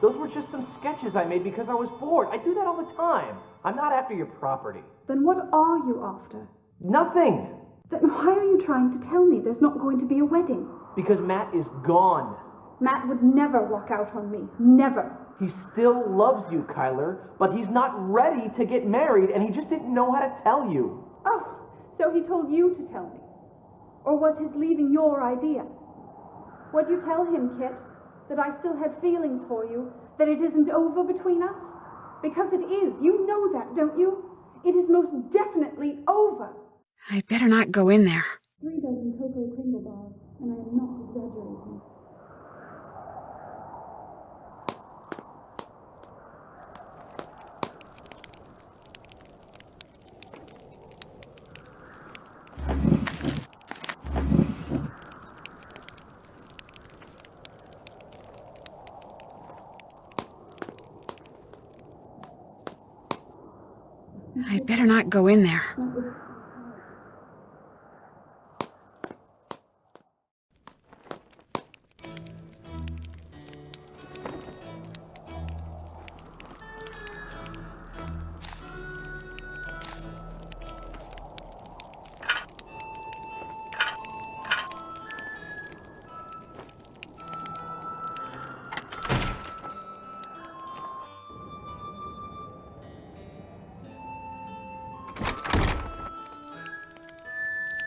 Those were just some sketches I made because I was bored. I do that all the time. I'm not after your property. Then what are you after? Nothing! Then why are you trying to tell me there's not going to be a wedding? Because Matt is gone. Matt would never walk out on me. Never. He still loves you, Kyler, but he's not ready to get married, and he just didn't know how to tell you. Oh, so he told you to tell me? Or was his leaving your idea? What'd you tell him, Kit? That I still had feelings for you? That it isn't over between us? Because it is. You know that, don't you? It is most definitely over. I'd better not go in there. 3 dozen cocoa Kringle bars, and I am not exaggerating. I'd better not go in there.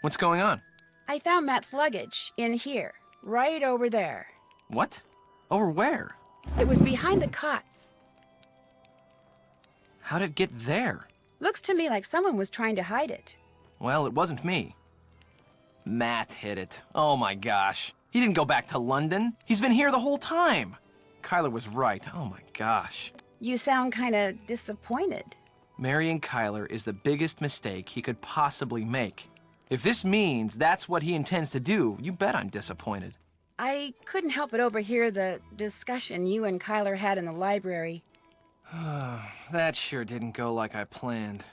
What's going on? I found Matt's luggage in here, right over there. What? Over where? It was behind the cots. How'd it get there? Looks to me like someone was trying to hide it. Well, it wasn't me. Matt hid it. Oh my gosh. He didn't go back to London. He's been here the whole time. Kyler was right. Oh my gosh. You sound kinda disappointed. Marrying Kyler is the biggest mistake he could possibly make. If this means that's what he intends to do, you bet I'm disappointed. I couldn't help but overhear the discussion you and Kyler had in the library. That sure didn't go like I planned.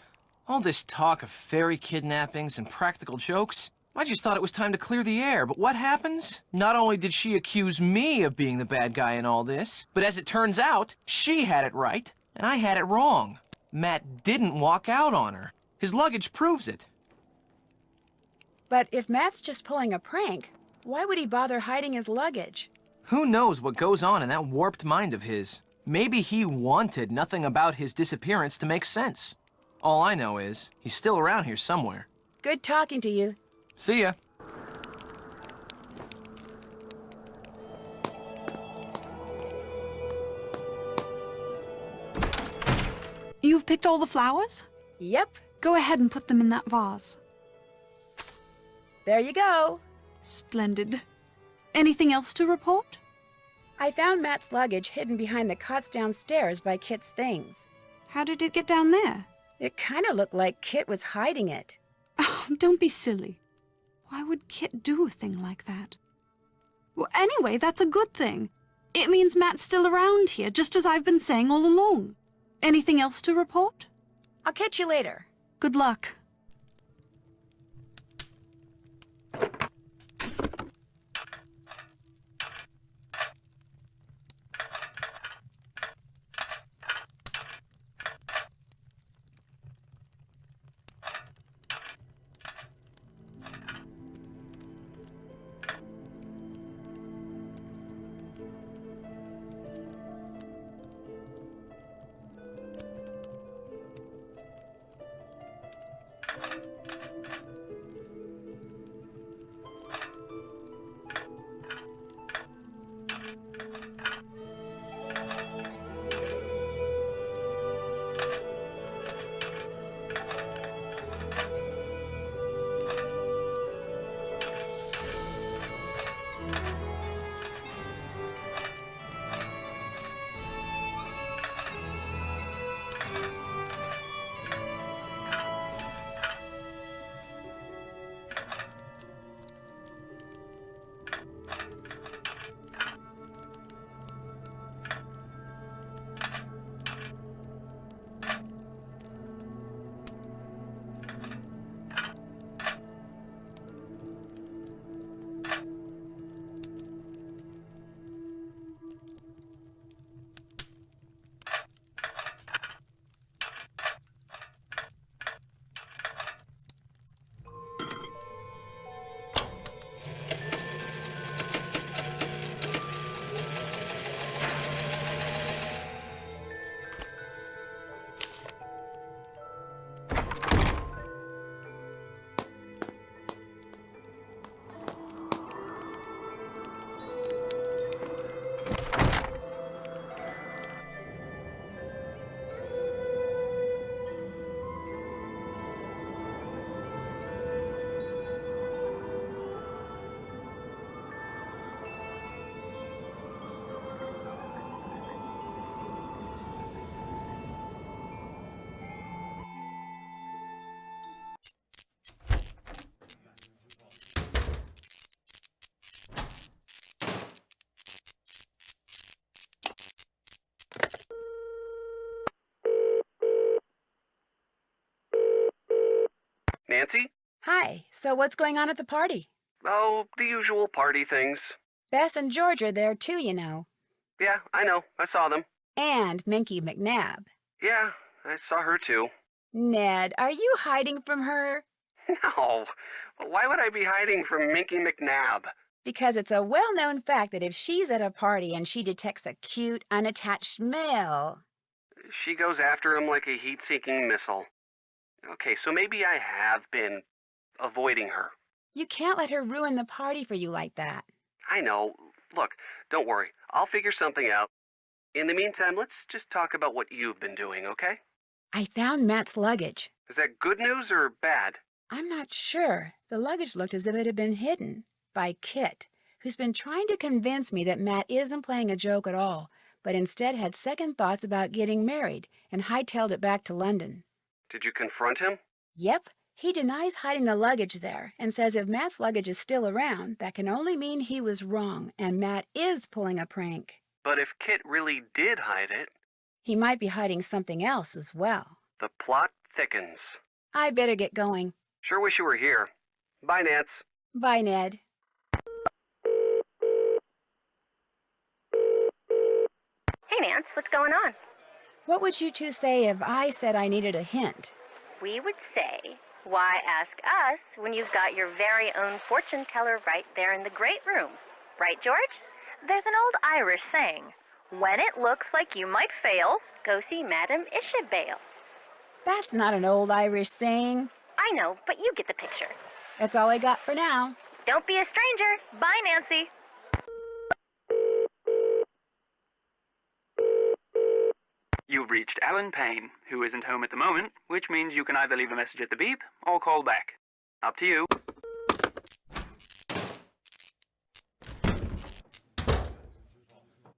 All this talk of fairy kidnappings and practical jokes, I just thought it was time to clear the air, but what happens? Not only did she accuse me of being the bad guy in all this, but as it turns out, she had it right, and I had it wrong. Matt didn't walk out on her. His luggage proves it. But if Matt's just pulling a prank, why would he bother hiding his luggage? Who knows what goes on in that warped mind of his? Maybe he wanted nothing about his disappearance to make sense. All I know is, he's still around here somewhere. Good talking to you. See ya. You've picked all the flowers? Yep, Go ahead and put them in that vase. there you go. Splendid. Anything else to report? I found Matt's luggage hidden behind the cots downstairs by Kit's things. How did it get down there? It kinda looked like Kit was hiding it. Oh, don't be silly. Why would Kit do a thing like that? Well, anyway, that's a good thing. It means Matt's still around here, just as I've been saying all along. Anything else to report? I'll catch you later. Good luck. So what's going on at the party? Oh, the usual party things. Bess and George are there too, you know. Yeah, I know. I saw them. And Minky McNabb. Yeah, I saw her too. Ned, are you hiding from her? No. Why would I be hiding from Minky McNabb? Because it's a well-known fact that if she's at a party and she detects a cute, unattached male... She goes after him like a heat-seeking missile. Okay, so maybe I have been avoiding her. You can't let her ruin the party for you like that. I know. Look, don't worry. I'll figure something out. In the meantime, let's just talk about what you've been doing, okay? I found Matt's luggage. Is that good news or bad? I'm not sure. The luggage looked as if it had been hidden by Kit, who's been trying to convince me that Matt isn't playing a joke at all, but instead had second thoughts about getting married and hightailed it back to London. Did you confront him? Yep. He denies hiding the luggage there and says if Matt's luggage is still around, that can only mean he was wrong and Matt is pulling a prank. But if Kit really did hide it... He might be hiding something else as well. The plot thickens. I better get going. Sure wish you were here. Bye, Nance. Bye, Ned. Hey, Nance, what's going on? What would you two say if I said I needed a hint? We would say, why ask us when you've got your very own fortune teller right there in the great room? Right, George? There's an old Irish saying, when it looks like you might fail, go see Madame Ishabel. That's not an old Irish saying. I know, but you get the picture. That's all I got for now. Don't be a stranger. Bye, Nancy. You've reached Alan Payne, who isn't home at the moment, which means you can either leave a message at the beep or call back. Up to you.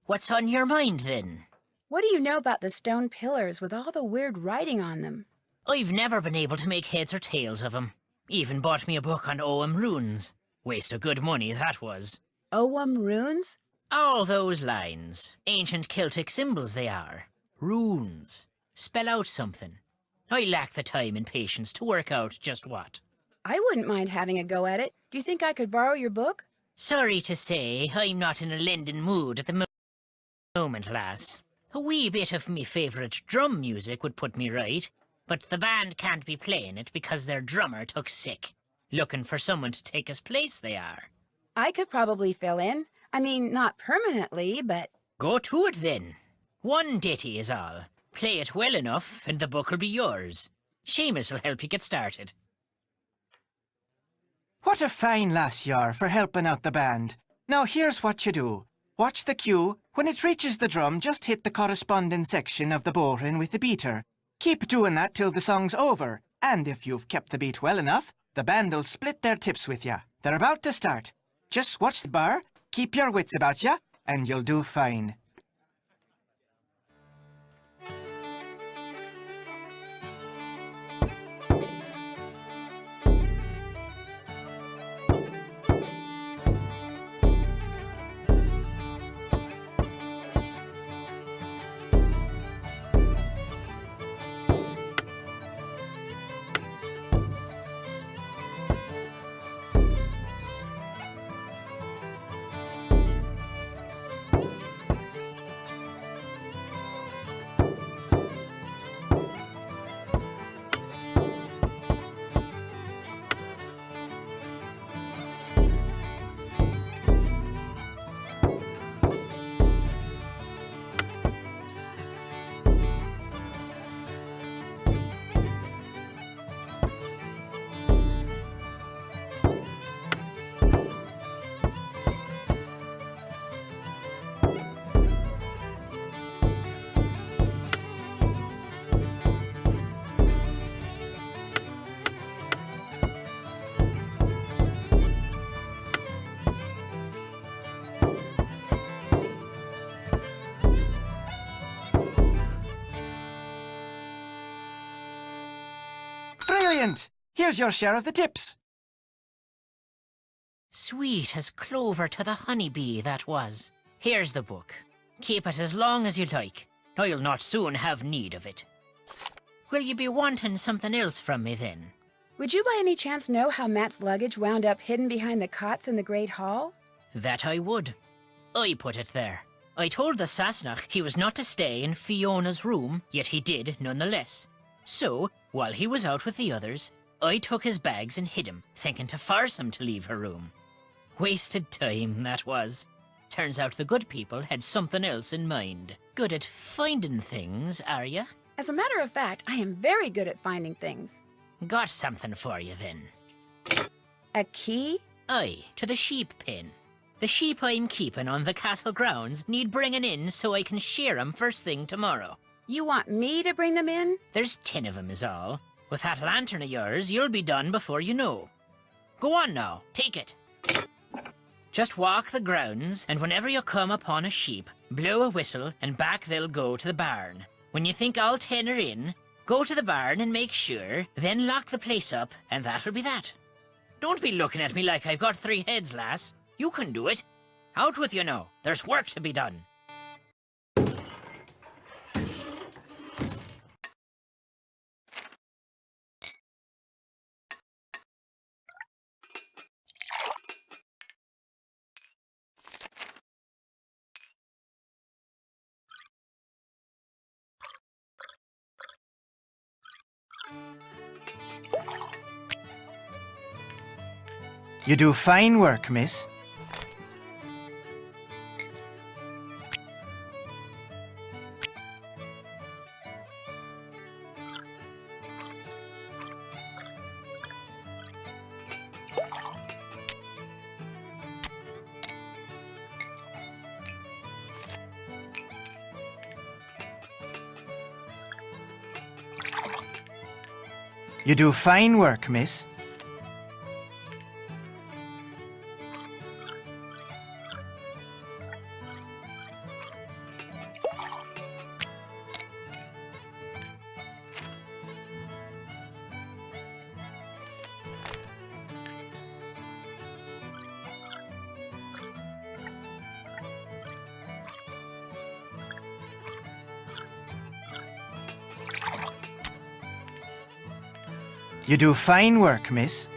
What's on your mind, then? What do you know about the stone pillars with all the weird writing on them? I've never been able to make heads or tails of 'em. Even bought me a book on Ogham runes. Waste of good money, that was. Ogham runes? All those lines. Ancient Celtic symbols they are. Runes. Spell out something. I lack the time and patience to work out just what. I wouldn't mind having a go at it. Do you think I could borrow your book? Sorry to say, I'm not in a lending mood at the moment, lass. A wee bit of me favourite drum music would put me right, but the band can't be playing it because their drummer took sick. Looking for someone to take his place, they are. I could probably fill in. I mean, not permanently, but... Go to it, then. One ditty is all. Play it well enough, and the book'll be yours. Seamus will help you get started. What a fine lass you are for helping out the band. Now here's what you do. Watch the cue. When it reaches the drum, just hit the corresponding section of the bowline with the beater. Keep doing that till the song's over. And if you've kept the beat well enough, the band'll split their tips with you. They're about to start. Just watch the bar, keep your wits about you, and you'll do fine. Brilliant! Here's your share of the tips. Sweet as clover to the honeybee, that was. Here's the book. Keep it as long as you like. I'll not soon have need of it. Will you be wanting something else from me, then? Would you by any chance know how Matt's luggage wound up hidden behind the cots in the Great Hall? That I would. I put it there. I told the Sassenach he was not to stay in Fiona's room, yet he did nonetheless. So, while he was out with the others, I took his bags and hid him, thinking to force him to leave her room. Wasted time, that was. Turns out the good people had something else in mind. Good at finding things, are ya? As a matter of fact, I am very good at finding things. Got something for you then. A key? Aye, to the sheep pen. The sheep I'm keeping on the castle grounds need bringing in so I can shear 'em first thing tomorrow. You want me to bring them in? There's 10 of 'em is all. With that lantern of yours, you'll be done before you know. Go on now, take it. Just walk the grounds, and whenever you come upon a sheep, blow a whistle, and back they'll go to the barn. When you think all 10 are in, go to the barn and make sure, then lock the place up, and that'll be that. Don't be looking at me like I've got 3 heads, lass. You can do it. Out with you now. There's work to be done. You do fine work, miss. You do fine work, miss. You do fine work, miss.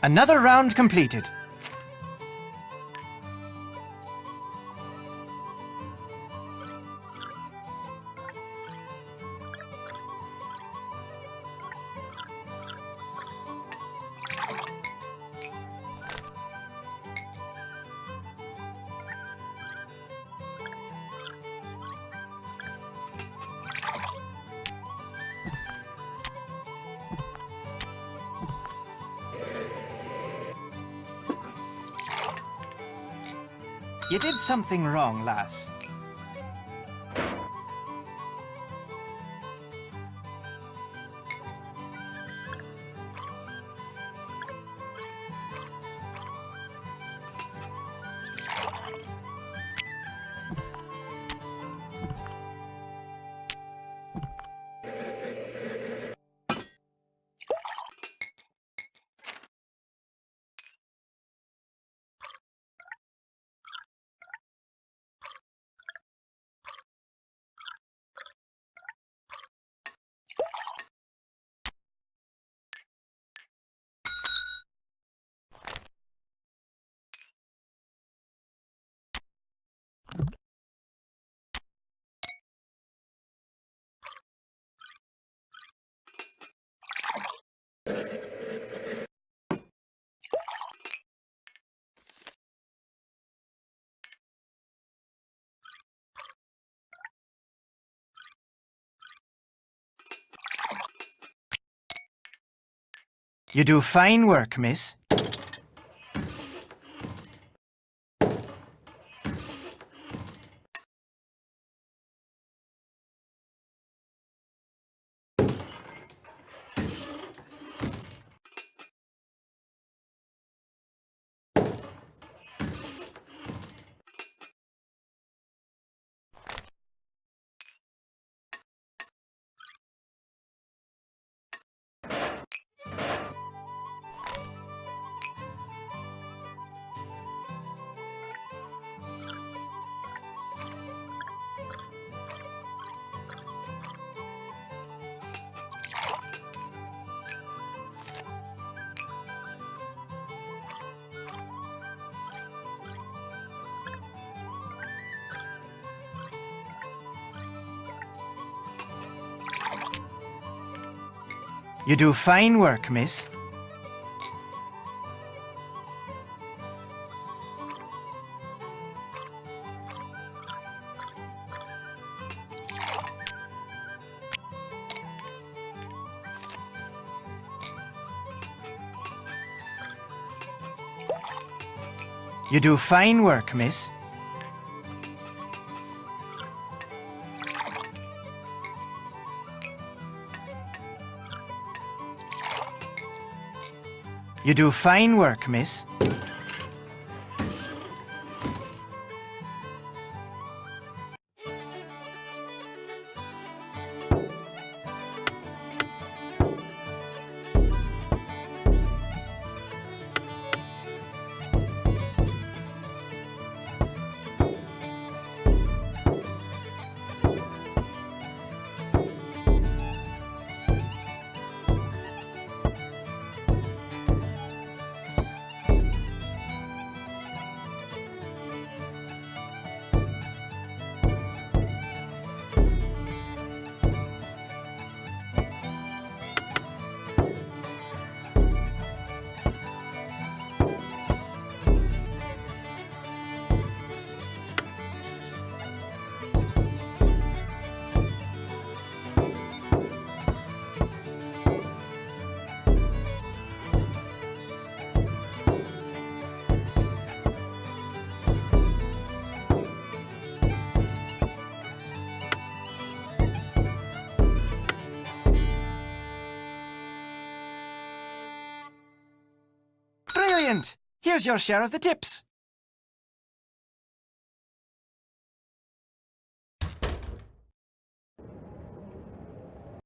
Another round completed. You did something wrong, lass. You do fine work, miss. You do fine work, miss. You do fine work, miss. You do fine work, miss. Brilliant! Here's your share of the tips.